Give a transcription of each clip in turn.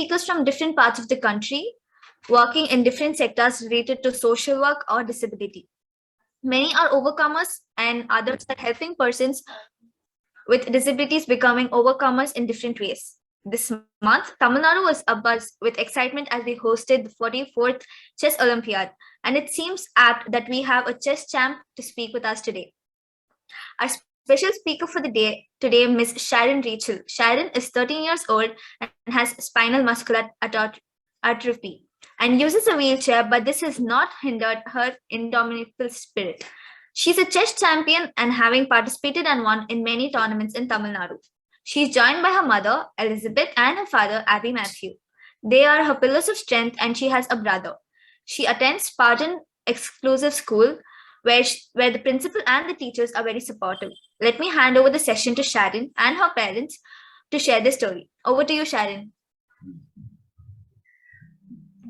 speakers from different parts of the country, working in different sectors related to social work or disability. Many are overcomers and others are helping persons with disabilities becoming overcomers in different ways. This month, Tamil Nadu was abuzz with excitement as we hosted the 44th Chess Olympiad, and it seems apt that we have a chess champ to speak with us today. Our special speaker for the day today, Miss Sharon Rachel. Sharon is 13 years old and has spinal muscular atrophy and uses a wheelchair, but this has not hindered her indomitable spirit. She's a chess champion and having participated and won in many tournaments in Tamil Nadu. She's joined by her mother, Elizabeth, and her father, Aby Mathew. They are her pillars of strength, and she has a brother. She attends Spartan Exclusive School, where the principal and the teachers are very supportive. Let me hand over the session to Sharon and her parents to share their story. Over to you, Sharon.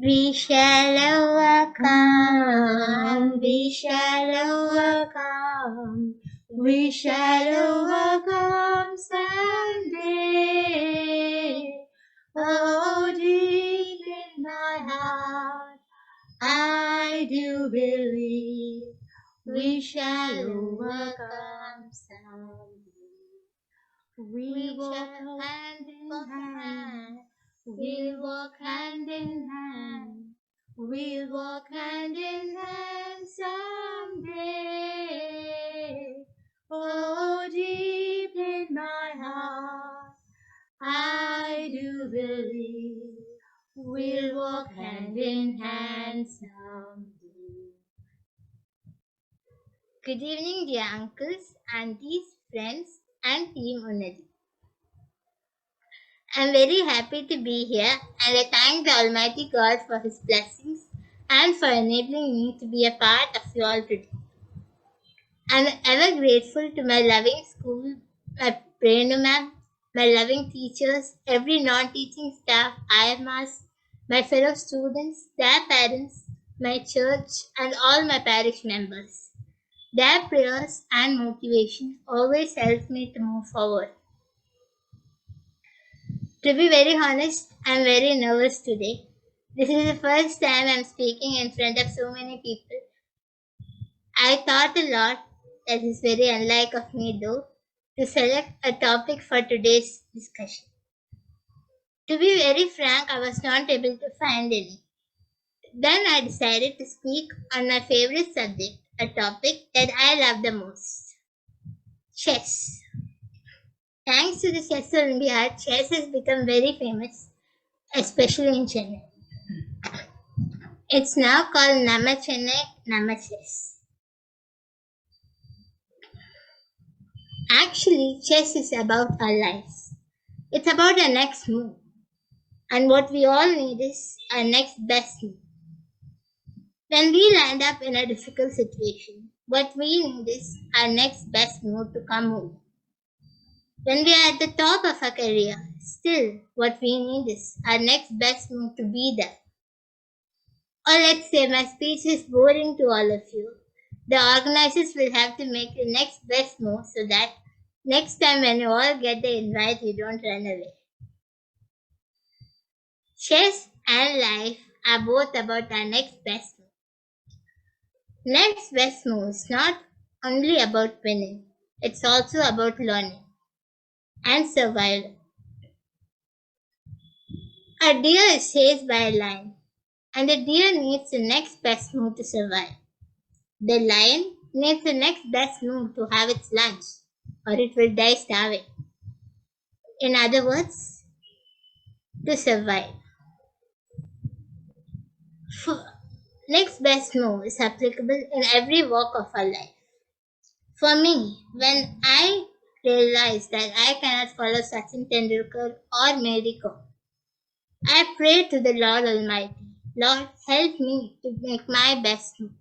We shall overcome, we shall overcome, we shall overcome someday. Oh, deep in my heart, I do believe we shall overcome someday. We walk hand in hand. We'll walk hand in hand. We'll walk hand in hand someday. Oh, deep in my heart, I do believe we'll walk hand in hand someday. Good evening, dear uncles, aunties, friends, and Team Unnathi. I'm very happy to be here, and I thank the Almighty God for His blessings and for enabling me to be a part of you all today. I'm ever grateful to my loving school, my Prenu ma'am, my loving teachers, every non-teaching staff, IMRs, my fellow students, their parents, my church, and all my parish members. Their prayers and motivation always help me to move forward. To be very honest, I'm very nervous today. This is the first time I'm speaking in front of so many people. I thought a lot, that is very unlike of me though, to select a topic for today's discussion. To be very frank, I was not able to find any. Then I decided to speak on my favorite subject, a topic that I love the most. Chess. Thanks to the Chess Olympiad, chess has become very famous, especially in Chennai. It's now called Nama Chennai, Nama Chess. Actually, chess is about our lives. It's about our next move. And what we all need is our next best move. When we land up in a difficult situation, what we need is our next best move to come over. When we are at the top of our career, still what we need is our next best move to be there. Or let's say my speech is boring to all of you. The organizers will have to make the next best move so that next time when you all get the invite, you don't run away. Chess and life are both about our next best move. Next best move is not only about winning, it's also about learning and survival. A deer is chased by a lion, and the deer needs the next best move to survive. The lion needs the next best move to have its lunch, or it will die starving. In other words, to survive. Next best move is applicable in every walk of our life. For me, when I realized that I cannot follow Sachin Tendulkar or Mary Kom, I prayed to the Lord Almighty, Lord, help me to make my best move.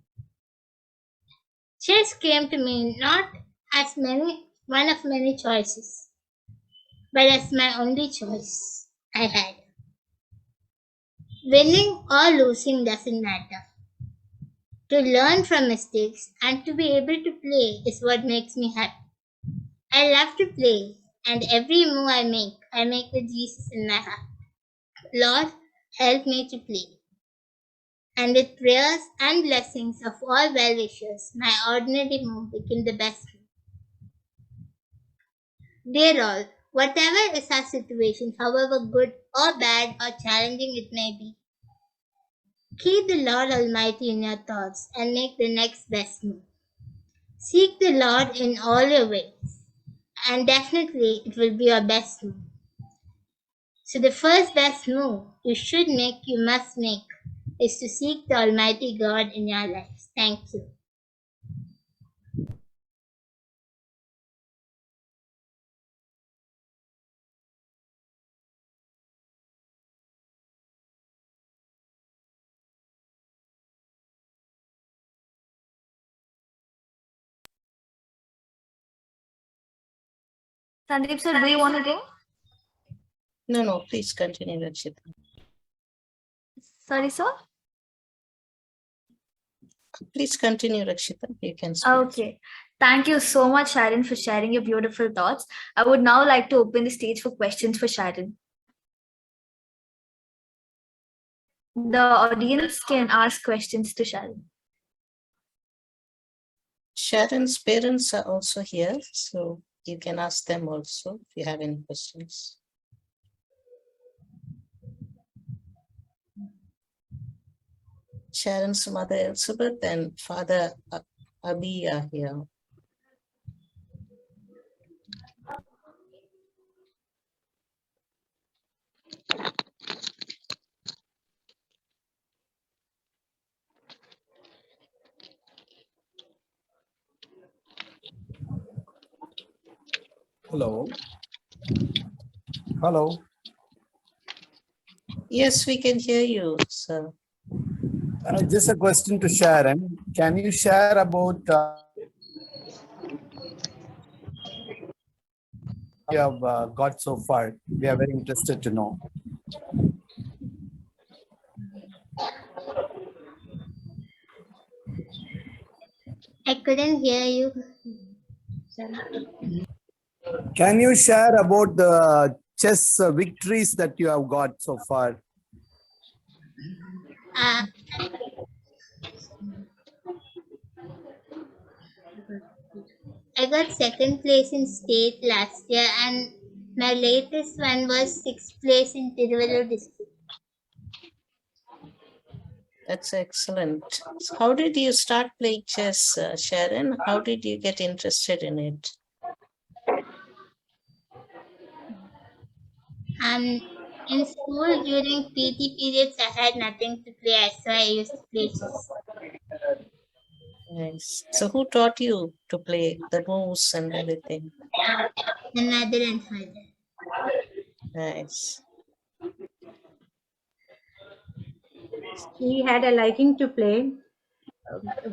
Chess came to me not as one of many choices, but as my only choice I had. Winning or losing doesn't matter. To learn from mistakes and to be able to play is what makes me happy. I love to play, and every move I make with Jesus in my heart. Lord, help me to play. And with prayers and blessings of all well-wishers, my ordinary move became the best move. Dear all, whatever is our situation, however good or bad or challenging it may be, keep the Lord Almighty in your thoughts and make the next best move. Seek the Lord in all your ways, and definitely it will be your best move. So the first best move you must make, is to seek the Almighty God in your lives. Thank you. Sandeep sir, do you want to go? No, please continue, Rakshita. Sorry, sir. Please continue, Rakshita. You can speak. Okay. Thank you so much, Sharon, for sharing your beautiful thoughts. I would now like to open the stage for questions for Sharon. The audience can ask questions to Sharon. Sharon's parents are also here, so you can ask them also if you have any questions. Sharon's mother Elizabeth and father Aby are here. Hello. Hello. Yes, we can hear you, sir. Just a question to Sharon. Can you share about you have got so far? We are very interested to know. I couldn't hear you. Can you share about the chess victories that you have got so far? I got second place in state last year, and my latest one was sixth place in Tiruvallur district. That's excellent. How did you start playing chess, Sharon? How did you get interested in it? In school during PT periods, I had nothing to play, so I used to play chess. Nice. So who taught you to play the moves and everything? My mother and father. Nice. She had a liking to play,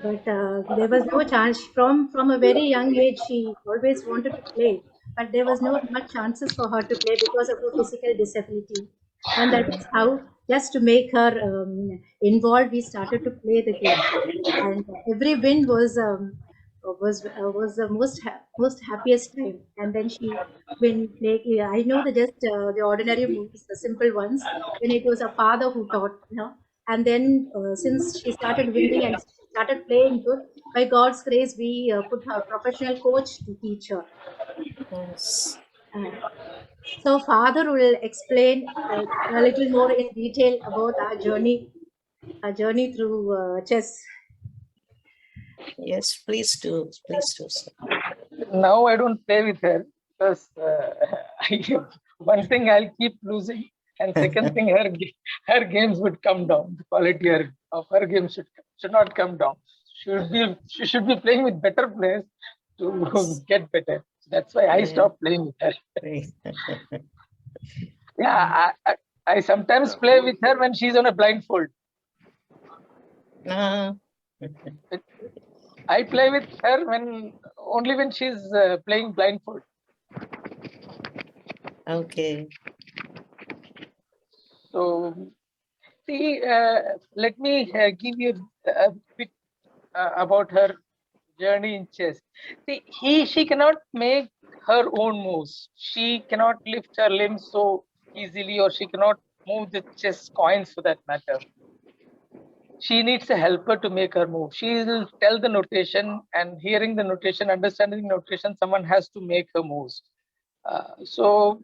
but there was no chance. From a very young age, she always wanted to play, but there was no much chances for her to play because of her physical disability. And that is how, just to make her involved, we started to play the game. And every win was the most happiest time. And then she, when play, I know the ordinary moves, the simple ones. When it was a father who taught, and then since she started winning and she started playing good, by God's grace, we put her professional coach to teach her. Yes. So father will explain a little more in detail about our journey through chess. Yes, please do. Please do, sir. Now I don't play with her because one thing I'll keep losing, and second thing her games would come down. The quality of her games should not come down. She should be playing with better players to get better. That's why I stopped playing with her. Yeah, I sometimes play with her when she's on a blindfold. I play with her only when she's playing blindfold. Okay. So, see, let me give you a bit about her journey in chess. See, she cannot make her own moves. She cannot lift her limbs so easily, or she cannot move the chess coins for that matter, she needs a helper to make her move. She will tell the notation, and hearing the notation, understanding the notation, someone has to make her moves. So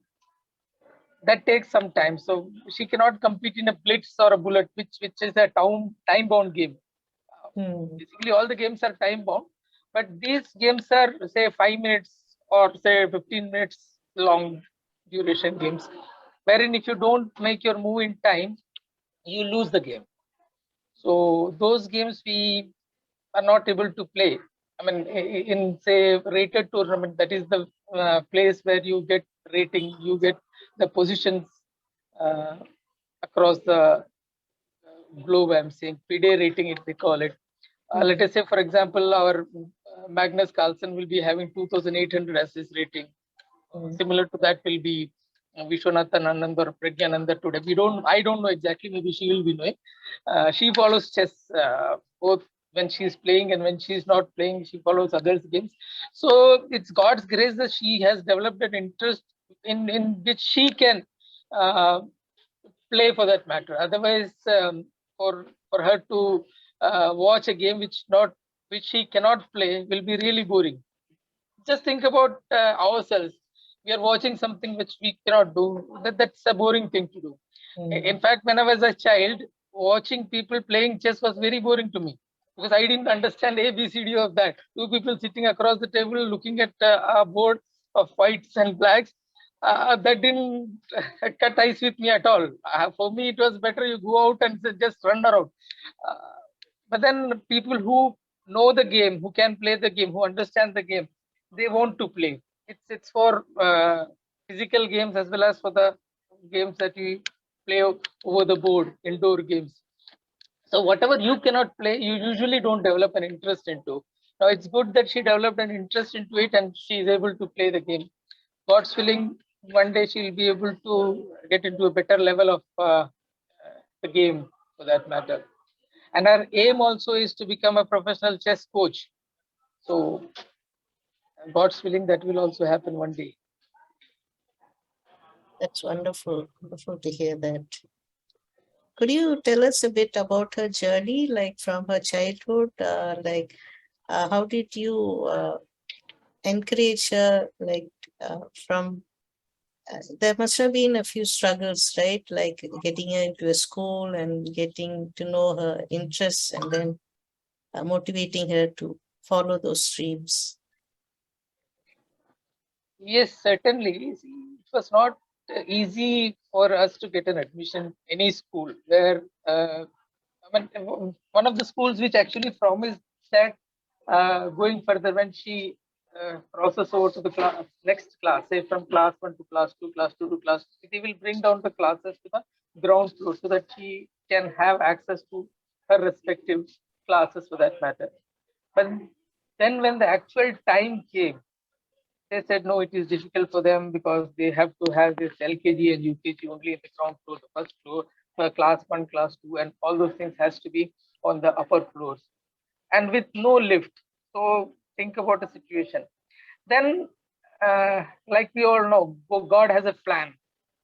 that takes some time. So she cannot compete in a blitz or a bullet, which is a time bound game. Basically, all the games are time bound, but these games are, say, 5 minutes or say 15 minutes long duration games, wherein if you don't make your move in time, you lose the game. So those games we are not able to play. I mean, in say rated tournament, that is the place where you get rating, you get the positions uh, across the globe. I'm saying FIDE rating, if they call it. Let us say, for example, our Magnus Carlsen will be having 2,800 as his rating. Similar to that will be Vishwanathan Anand or Pragyananda today. I don't know exactly. Maybe she will be knowing. She follows chess both when she's playing and when she's not playing. She follows others' games. So it's God's grace that she has developed an interest in which she can play for that matter. Otherwise, for her to watch a game which she cannot play will be really boring. Just think about ourselves. We are watching something which we cannot do. That's a boring thing to do. In fact, when I was a child, watching people playing chess was very boring to me because I didn't understand ABCD of that. Two people sitting across the table looking at a board of whites and blacks. That didn't cut ice with me at all. For me, it was better you go out and just run around. But then people who know the game, who can play the game, who understand the game, they want to play. It's for physical games as well as for the games that we play over the board, indoor games. So whatever you cannot play, you usually don't develop an interest into. Now it's good that she developed an interest into it and she is able to play the game. God's willing, one day she'll be able to get into a better level of the game for that matter. And her aim also is to become a professional chess coach. So God's willing, that will also happen one day. That's wonderful. Wonderful to hear that. Could you tell us a bit about her journey, like from her childhood? How did you encourage her? There must have been a few struggles, right? Like getting her into a school and getting to know her interests and then motivating her to follow those streams. Yes, certainly. It was not easy for us to get an admission any school where one of the schools which actually promised that going further when she crosses over to the next class, say from class 1 to class 2, class 2 to class 3, they will bring down the classes to the ground floor so that she can have access to her respective classes for that matter. But then when the actual time came, they said no, it is difficult for them because they have to have this LKG and UKG only in the ground floor, the first floor, for class 1, class 2, and all those things has to be on the upper floors and with no lift. So think about the situation. Then, like we all know, God has a plan.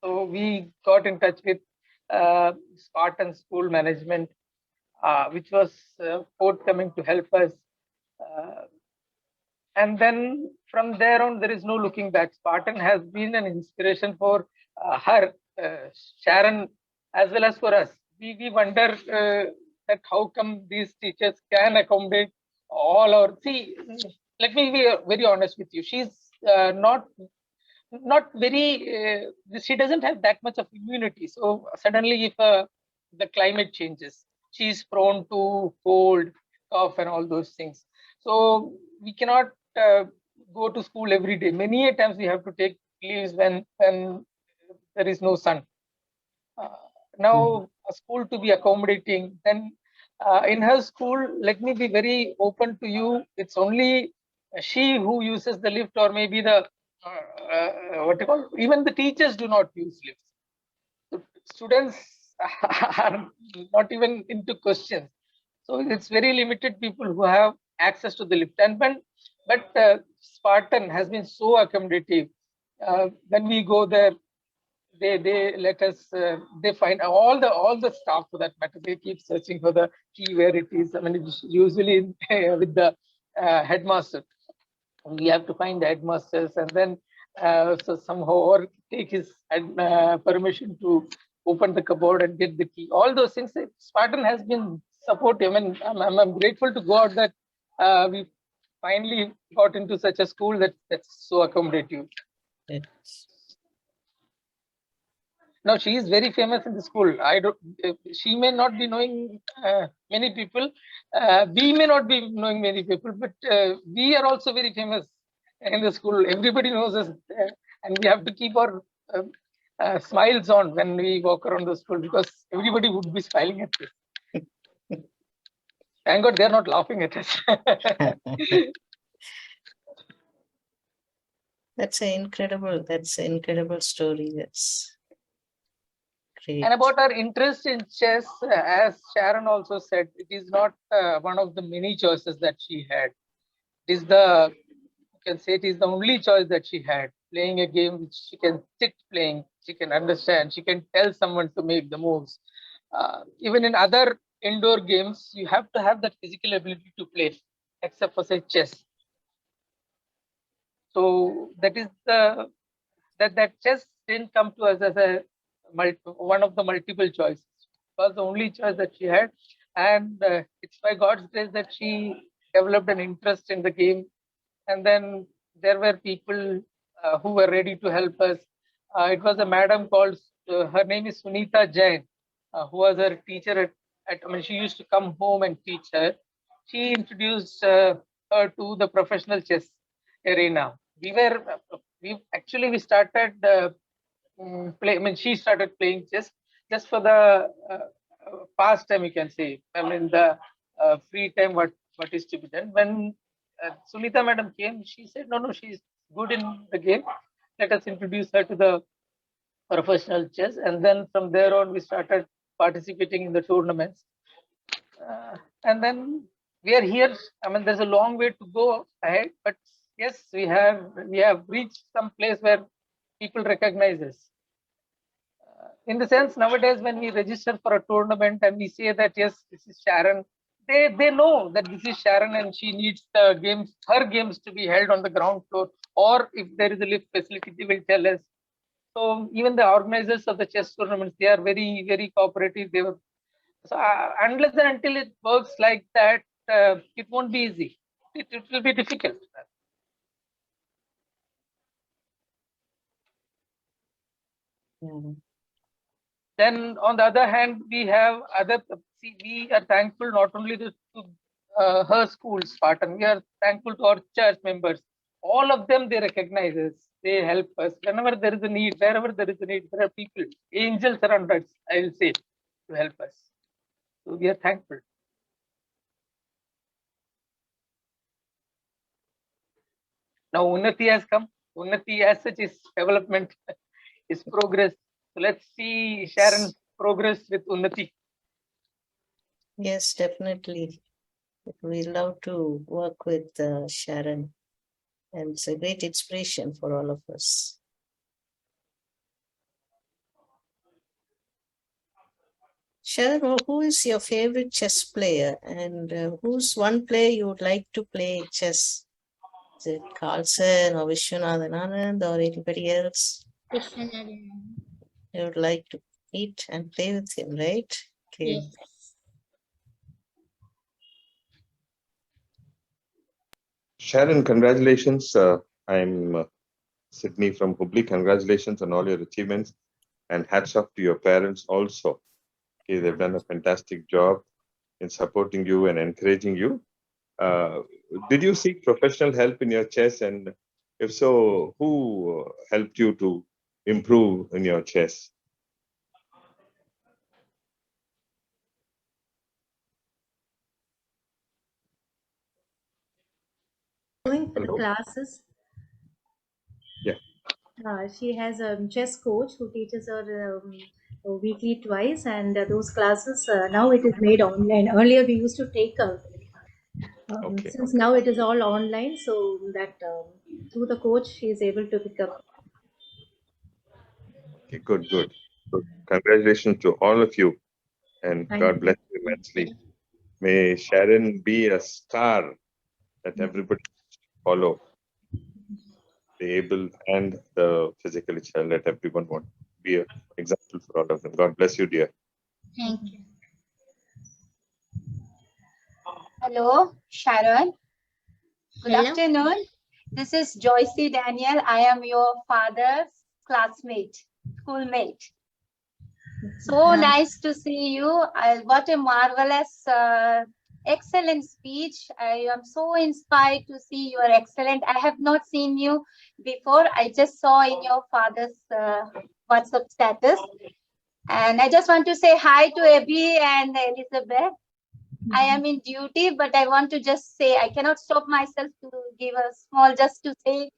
So we got in touch with Spartan School Management, which was forthcoming to help us. And then from there on, there is no looking back. Spartan has been an inspiration for her, Sharon, as well as for us. We wonder that how come these teachers can accommodate all our. See, let me be very honest with you. She's not very. She doesn't have that much of immunity. So suddenly, if the climate changes, she's prone to cold, cough, and all those things. So we cannot go to school every day. Many a times we have to take leaves when there is no sun. Now a school to be accommodating, then in her school, let me be very open to you. It's only she who uses the lift, or maybe the what you call. Even the teachers do not use lifts. So students are not even into questions. So it's very limited people who have access to the lift. But Spartan has been so accommodative. When we go there, they let us, they find all the staff for that matter, they keep searching for the key where it is. I mean, it's usually with the headmaster. We have to find the headmasters and then so somehow or take his permission to open the cupboard and get the key. All those things, Spartan has been supportive. I mean, I'm grateful to God that we finally got into such a school that's so accommodative. Yes. Now she is very famous in the school. I don't. She may not be knowing many people. We may not be knowing many people, but we are also very famous in the school. Everybody knows us, and we have to keep our smiles on when we walk around the school because everybody would be smiling at us. Thank God they're not laughing at us. That's an incredible story. That's great. And about our interest in chess, as Sharon also said, it is not one of the many choices that she had. It is you can say it is the only choice that she had. Playing a game which she can sit playing, she can understand, she can tell someone to make the moves. Even in other indoor games, you have to have that physical ability to play, except for say chess. So that is that chess didn't come to us as one of the multiple choices. It was the only choice that she had, and it's by God's grace that she developed an interest in the game. And then there were people who were ready to help us. It was a madam called, her name is Sunita Jain, who was her teacher I mean, she used to come home and teach her. She introduced her to the professional chess arena. We started I mean, she started playing chess just for the pastime, you can say. I mean, the free time, what is to be done. When Sunita madam came, she said, no, she's good in the game. Let us introduce her to the professional chess. And then from there on, we started participating in the tournaments. And then we are here. I mean, there's a long way to go ahead, but yes, we have reached some place where people recognize us. In the sense, nowadays, when we register for a tournament and we say that, yes, this is Sharon, they know that this is Sharon and she needs the games, her games to be held on the ground floor, or if there is a lift facility, they will tell us. So even the organizers of the chess tournaments, they are very, very cooperative. So unless and until it works like that, it won't be easy. It will be difficult. Yeah. Then on the other hand, we have we are thankful not only to her school, Spartan, we are thankful to our church members. All of them, they recognize us, they help us. Whenever there is a need, wherever there is a need, there are people, angels around us, I will say, to help us. So we are thankful. Now Unnathi has come. Unnathi as such is development, is progress. So let's see Sharon's progress with Unnathi. Yes, definitely. We love to work with Sharon, and it's a great inspiration for all of us. Sharon, who is your favorite chess player, and who's one player you would like to play chess? Is it Carlsen or Vishwanathan Anand or anybody else? Vishwanathan. You would like to meet and play with him, right? Okay. Yes. Sharon, congratulations. I'm Sydney from Hubli. Congratulations on all your achievements, and hats off to your parents also. Okay, they've done a fantastic job in supporting you and encouraging you. Did you seek professional help in your chess? And if so, who helped you to improve in your chess? Going to the Hello? classes. Yeah. She has a chess coach who teaches her weekly twice, and those classes now it is made online. Earlier we used to take Okay. since now it is all online, so that through the coach she is able to pick up. Okay, good, good. So congratulations to all of you, and Thank God you. bless you immensely. May Sharon be a star that everybody follow, the able and the physically challenged. Let everyone want to be an example for all of them. God bless you, dear. Thank you. Hello, Sharon. Good Hello. afternoon. This is Joycey Daniel. I am your father's classmate, schoolmate. So nice to see you. What a marvelous, excellent speech. I am so inspired to see you are excellent. I have not seen you before. I just saw in your father's WhatsApp status. And I just want to say hi to Aby and Elizabeth. I am in duty, but I want to just say, I cannot stop myself to give a small, just to say,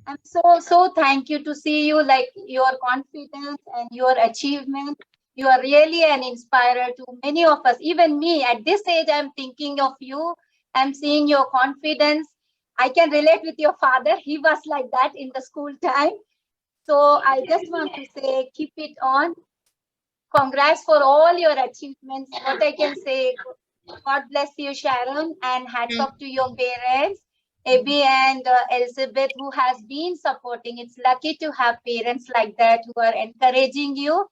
I'm so thank you to see you, like your confidence and your achievement. You are really an inspirer to many of us. Even me, at this age, I'm thinking of you. I'm seeing your confidence. I can relate with your father. He was like that in the school time. So I just want to say, keep it on. Congrats for all your achievements. What I can say, God bless you, Sharon, and hats off to your parents, Aby and Elizabeth, who has been supporting. It's lucky to have parents like that who are encouraging you.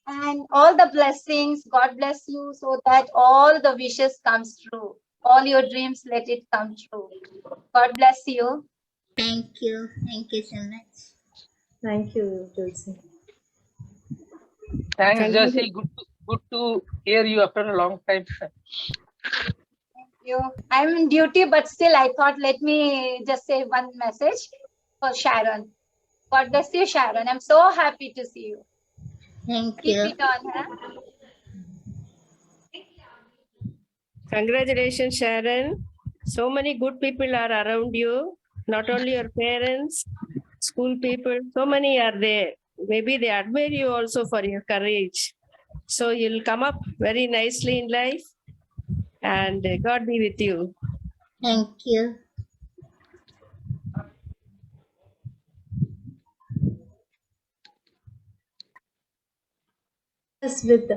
And all the blessings, God bless you, so that all the wishes comes true. All your dreams, let it come true. God bless you. Thank you. Thank you so much. Thank you, Tulsi. Thanks, Joycey. Good to hear you after a long time. I'm in duty, but still I thought, let me just say one message for Sharon. God bless you, Sharon. I'm so happy to see you. Thank Keep you. it on, huh? Congratulations, Sharon. So many good people are around you, not only your parents, school people, so many are there. Maybe they admire you also for your courage. So you'll come up very nicely in life, and God be with you. Thank you. With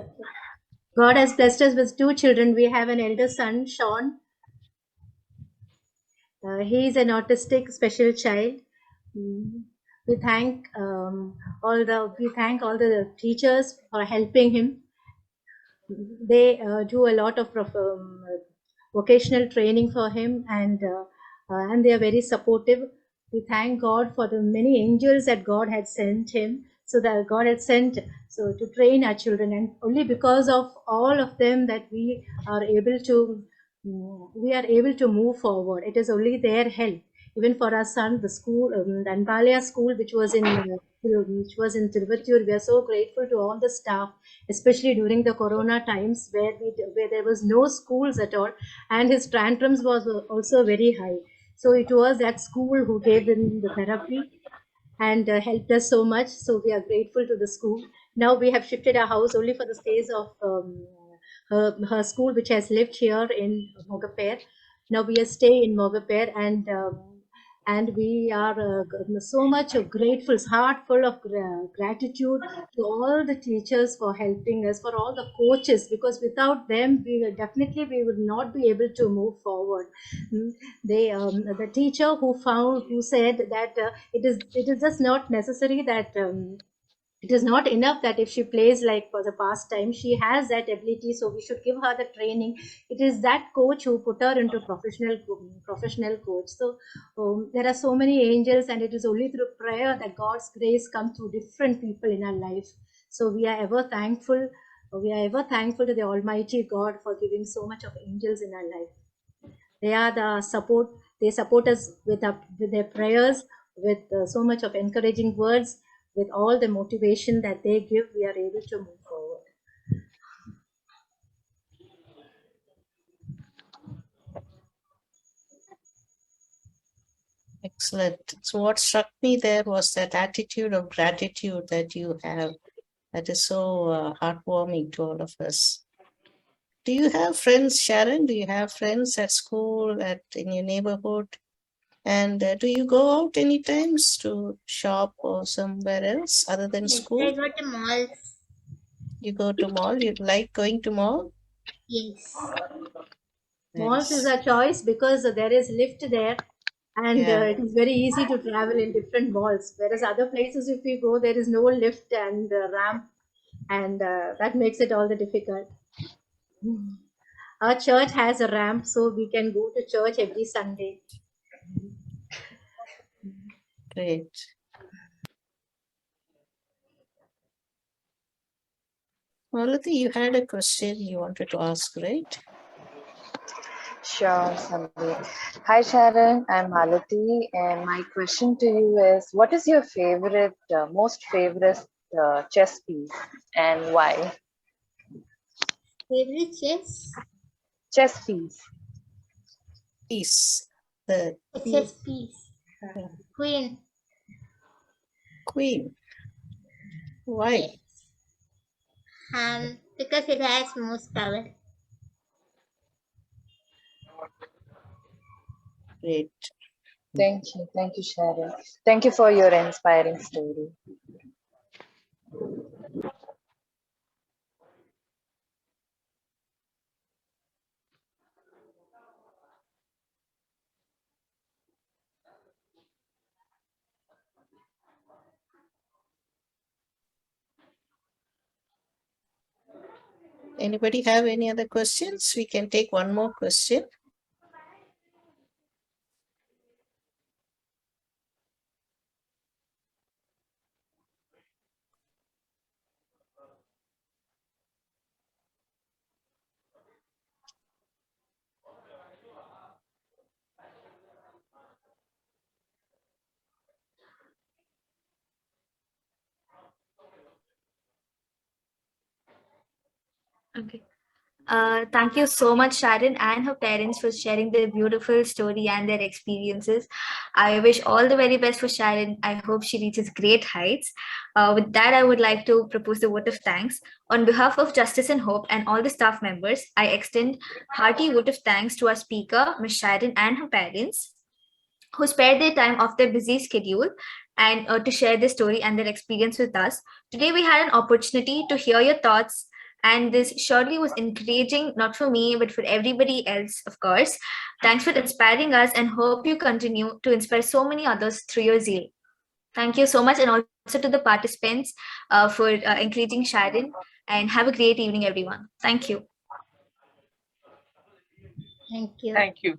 God has blessed us with 2 children. We have an elder son, Sharon. He is an autistic special child. We thank all the teachers for helping him. They do a lot of vocational training for him, and they are very supportive. We thank God for the many angels that God had sent him, so that God had sent so to train our children, and only because of all of them that we are able to move forward. It is only their help. Even for our son, the school, the Anpalia school, which was in Tiruvachur, we are so grateful to all the staff, especially during the Corona times where there was no schools at all, and his tantrums was also very high. So it was that school who gave him the therapy and helped us so much. So we are grateful to the school. Now we have shifted our house only for the stays of her school, which has lived here in Mogappair. Now we are staying in Mogappair, and we are so much grateful, heart full of gratitude to all the teachers for helping us, for all the coaches, because without them we would not be able to move forward. The teacher who said that it is just not necessary that it is not enough that if she plays like for the pastime, she has that ability, so we should give her the training. It is that coach who put her into professional coach. So there are so many angels, and it is only through prayer that God's grace comes through different people in our life. So we are ever thankful. We are ever thankful to the Almighty God for giving so much of angels in our life. They are the support. They support us with their prayers, with so much of encouraging words. With all the motivation that they give, we are able to move forward. Excellent. So what struck me there was that attitude of gratitude that you have. That is so heartwarming to all of us. Do you have friends, Sharon? Do you have friends at school, in your neighborhood? And do you go out any times to shop or somewhere else other than Yes, school? I go to malls. You go to mall? You like going to mall? Yes. Malls is Nice. a choice because there is lift there, and Yeah. it is very easy to travel in different malls. Whereas other places, if we go, there is no lift and ramp, and that makes it all the difficult. Our church has a ramp, so we can go to church every Sunday. Great. Unnathi, you had a question you wanted to ask, right? Sure, Sandeep. Hi, Sharon. I'm Malati, and my question to you is: what is your favorite, most favorite chess piece, and why? Favorite chess? Chess piece. Peace. The Chess piece. Yeah. Queen. Queen. Why? Because it has most power. Great. Thank you. Thank you, Sharon. Thank you for your inspiring story. Anybody have any other questions? We can take one more question. Okay. Thank you so much, Sharon and her parents, for sharing their beautiful story and their experiences. I wish all the very best for Sharon. I hope she reaches great heights. With that, I would like to propose the vote of thanks. On behalf of Justice and Hope and all the staff members, I extend hearty vote of thanks to our speaker, Ms. Sharon, and her parents, who spared their time off their busy schedule and to share their story and their experience with us. Today, we had an opportunity to hear your thoughts, and this surely was encouraging, not for me, but for everybody else, of course. Thanks for inspiring us, and hope you continue to inspire so many others through your zeal. Thank you so much, and also to the participants for encouraging Sharon. And have a great evening, everyone. Thank you. Thank you. Thank you.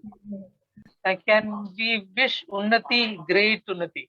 Can we wish Unnati great Unnati?